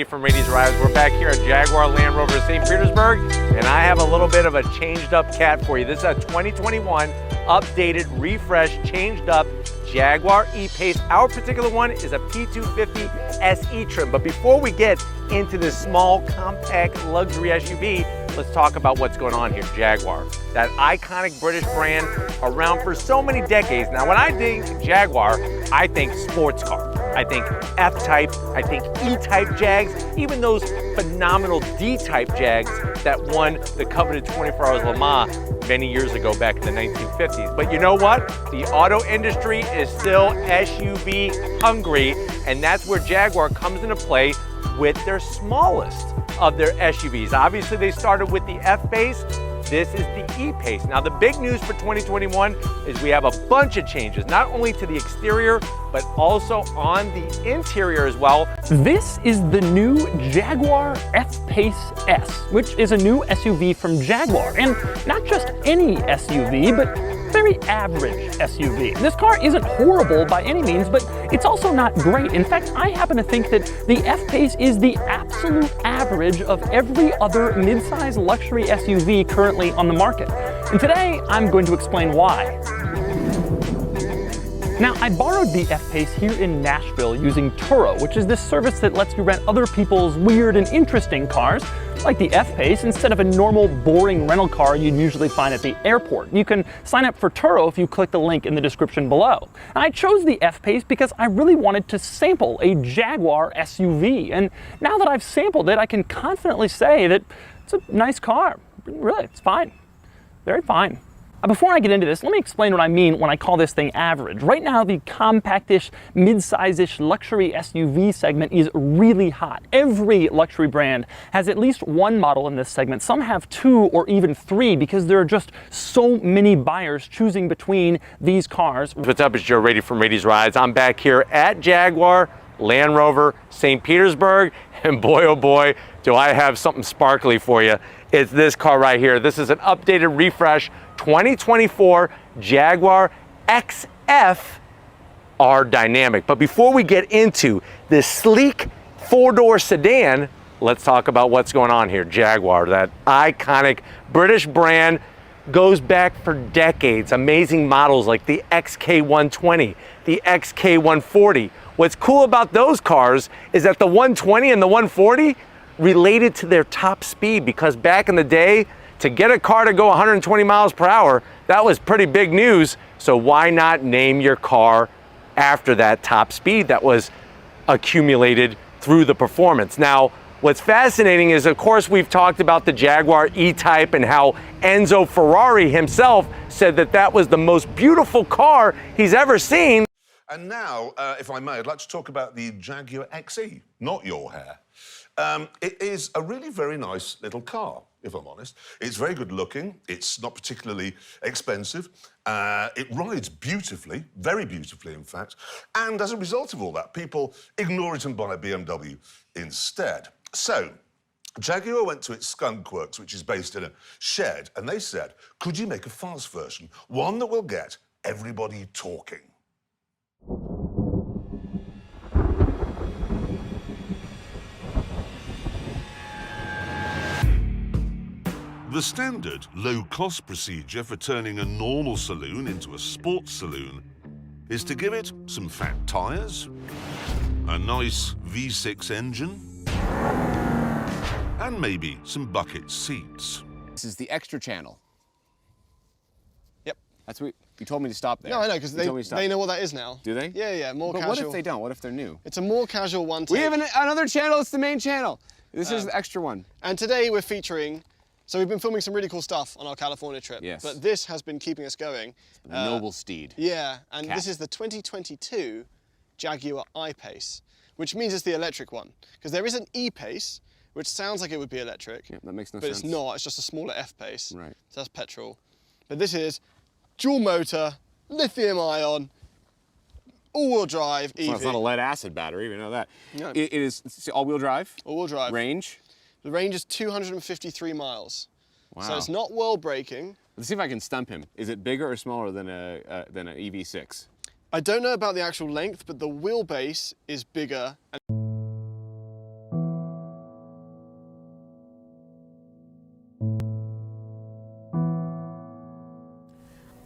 From Rainey's Rides, we're back here at Jaguar Land Rover St. Petersburg, and I have a little bit of a changed up cat for you. This is a 2021 updated, refreshed, changed up Jaguar E-Pace. Our particular one is a P250 SE trim. But before we get into this small, compact luxury SUV, let's talk about what's going on here. Jaguar, that iconic British brand, around for so many decades. Now, when I think Jaguar, I think sports car. I think F-Type, I think E-Type Jags, even those phenomenal D-Type Jags that won the coveted 24 Hours Le Mans many years ago back in the 1950s. But you know what? The auto industry is still SUV hungry, and that's where Jaguar comes into play with their smallest of their SUVs. Obviously, they started with the F-Pace. This is the E-Pace. Now, the big news for 2021 is we have a bunch of changes, not only to the exterior, but also on the interior as well. This is the new Jaguar F-Pace S, which is a new SUV from Jaguar. And not just any SUV, but very average SUV. This car isn't horrible by any means, but it's also not great. In fact, I happen to think that the F-Pace is the absolute average of every other midsize luxury SUV currently on the market. And today, I'm going to explain why. Now, I borrowed the F-Pace here in Nashville using Turo, which is this service that lets you rent other people's weird and interesting cars, like the F-Pace, instead of a normal, boring rental car you'd usually find at the airport. You can sign up for Turo if you click the link in the description below. I chose the F-Pace because I really wanted to sample a Jaguar SUV, and now that I've sampled it, I can confidently say that it's a nice car. Really, it's fine. Very fine. Before I get into this, let me explain what I mean when I call this thing average. Right now, the compactish, mid-size-ish luxury SUV segment is really hot. Every luxury brand has at least one model in this segment. Some have two or even three because there are just so many buyers choosing between these cars. What's up, it's Joe Rady from Rady's Rides. I'm back here at Jaguar Land Rover St. Petersburg, and boy, oh boy, do I have something sparkly for you. It's this car right here. This is an updated refresh 2024 Jaguar XF R Dynamic. But before we get into this sleek four-door sedan, let's talk about what's going on here. Jaguar, that iconic British brand, goes back for decades. Amazing models like the XK120, the XK140. What's cool about those cars is that the 120 and the 140 related to their top speed, because back in the day, to get a car to go 120 miles per hour, that was pretty big news. So why not name your car after that top speed that was accumulated through the performance? Now, what's fascinating is, of course, we've talked about the Jaguar E-Type and how Enzo Ferrari himself said that that was the most beautiful car he's ever seen. And now, if I may, I'd like to talk about the Jaguar XE, not your hair. It is a really very nice little car, if I'm honest. It's very good looking. It's not particularly expensive. It rides beautifully, very beautifully, in fact. And as a result of all that, people ignore it and buy a BMW instead. So, Jaguar went to its skunk works, which is based in a shed, and they said, could you make a fast version, one that will get everybody talking? The standard low-cost procedure for turning a normal saloon into a sports saloon is to give it some fat tyres, a nice V6 engine, and maybe some bucket seats. This is the extra channel. Yep. That's what you told me to stop there. No, I know, because they know what that is now. Do they? Yeah, yeah, more casual. But what if they don't? What if they're new? It's a more casual one. We have another channel, it's the main channel. This is the extra one. And today we're featuring, so we've been filming some really cool stuff on our California trip. Yes. But this has been keeping us going. The noble steed. Yeah, and Cat. this is the 2022 Jaguar I-Pace, which means it's the electric one. Because there is an E-Pace, which sounds like it would be electric. Yeah, that makes no but sense. But it's not, it's just a smaller F-Pace. Right. So that's petrol. But this is dual motor, lithium ion, all-wheel drive EV. Well, it's not a lead acid battery, we know that. No. It is all-wheel drive? All-wheel drive. Range? The range is 253 miles. Wow. So it's not world-breaking. Let's see if I can stump him. Is it bigger or smaller than an EV6? I don't know about the actual length, but the wheelbase is bigger.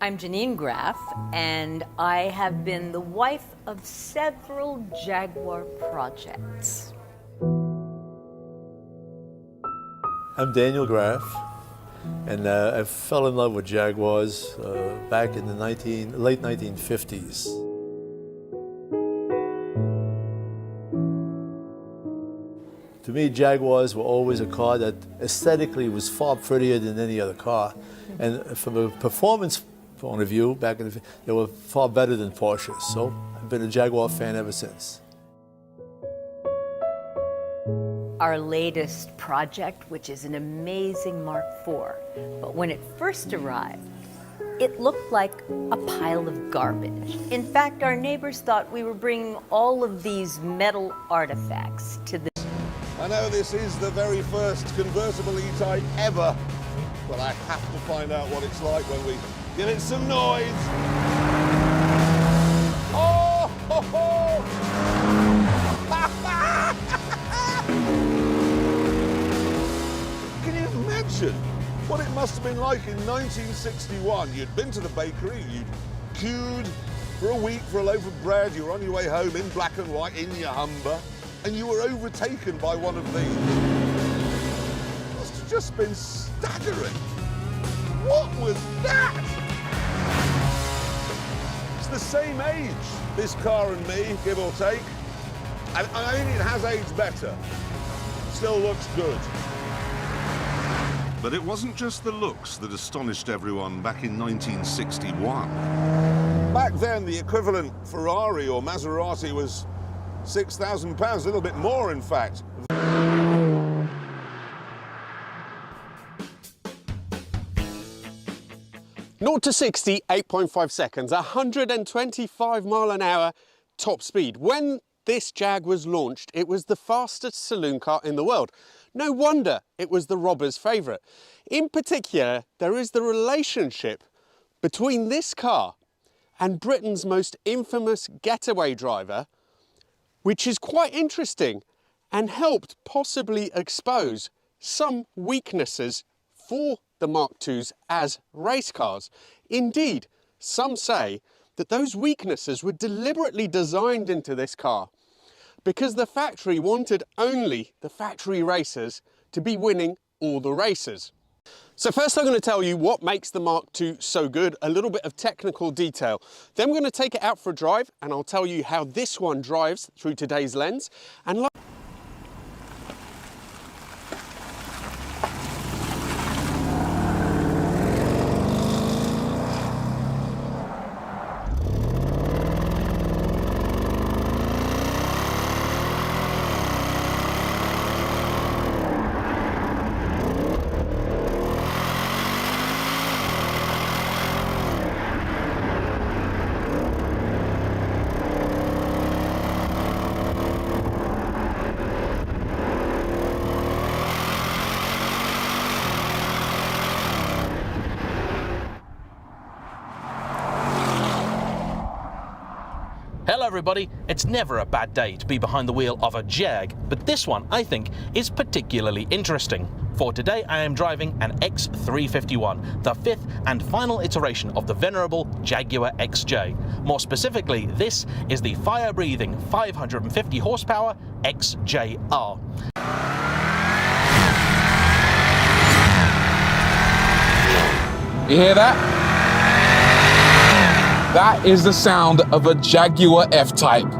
I'm Janine Graff, and I have been the wife of several Jaguar projects. I'm Daniel Graff, and I fell in love with Jaguars back in the late 1950s. To me, Jaguars were always a car that aesthetically was far prettier than any other car. And from a performance point of view, they were far better than Porsches. So I've been a Jaguar fan ever since. Our latest project, which is an amazing Mark IV, but when it first arrived, it looked like a pile of garbage. In fact, our neighbors thought we were bringing all of these metal artifacts to the... I know this is the very first convertible E-Type ever, but I have to find out what it's like when we give it some noise. Oh! Ho, ho. Can you imagine what it must have been like in 1961? You'd been to the bakery, you'd queued for a week for a loaf of bread, you were on your way home in black and white in your Humber, and you were overtaken by one of these. It must have just been staggering. What was that? It's the same age, this car and me, give or take. And I think it has aged better. Still looks good. But it wasn't just the looks that astonished everyone back in 1961. Back then, the equivalent Ferrari or Maserati was £6,000, a little bit more, in fact. 0 to 60, 8.5 seconds, 125 mile an hour top speed. When this Jag was launched, it was the fastest saloon car in the world. No wonder it was the robber's favourite. In particular, there is the relationship between this car and Britain's most infamous getaway driver, which is quite interesting and helped possibly expose some weaknesses for the Mark IIs as race cars. Indeed, some say that those weaknesses were deliberately designed into this car because the factory wanted only the factory racers to be winning all the races. So first I'm going to tell you what makes the Mark II so good, a little bit of technical detail. Then we're going to take it out for a drive and I'll tell you how this one drives through today's lens. And Hello everybody, it's never a bad day to be behind the wheel of a Jag, but this one I think is particularly interesting. For today I am driving an X351, the fifth and final iteration of the venerable Jaguar XJ. More specifically, this is the fire-breathing 550 horsepower XJR. You hear that? That is the sound of a Jaguar F-Type.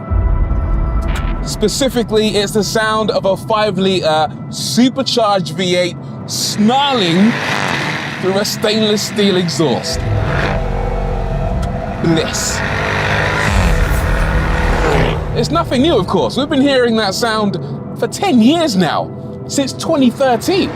Specifically, it's the sound of a 5-litre supercharged V8 snarling through a stainless steel exhaust. Bliss. It's nothing new, of course. We've been hearing that sound for 10 years now, since 2013.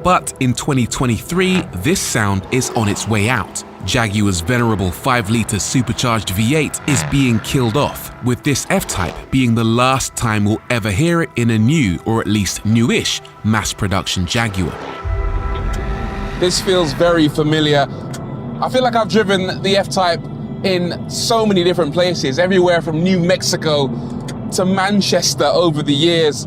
But in 2023, this sound is on its way out. Jaguar's venerable 5-litre supercharged V8 is being killed off, with this F-Type being the last time we'll ever hear it in a new, or at least newish, mass production Jaguar. This feels very familiar. I feel like I've driven the F-Type in so many different places, everywhere from New Mexico to Manchester over the years.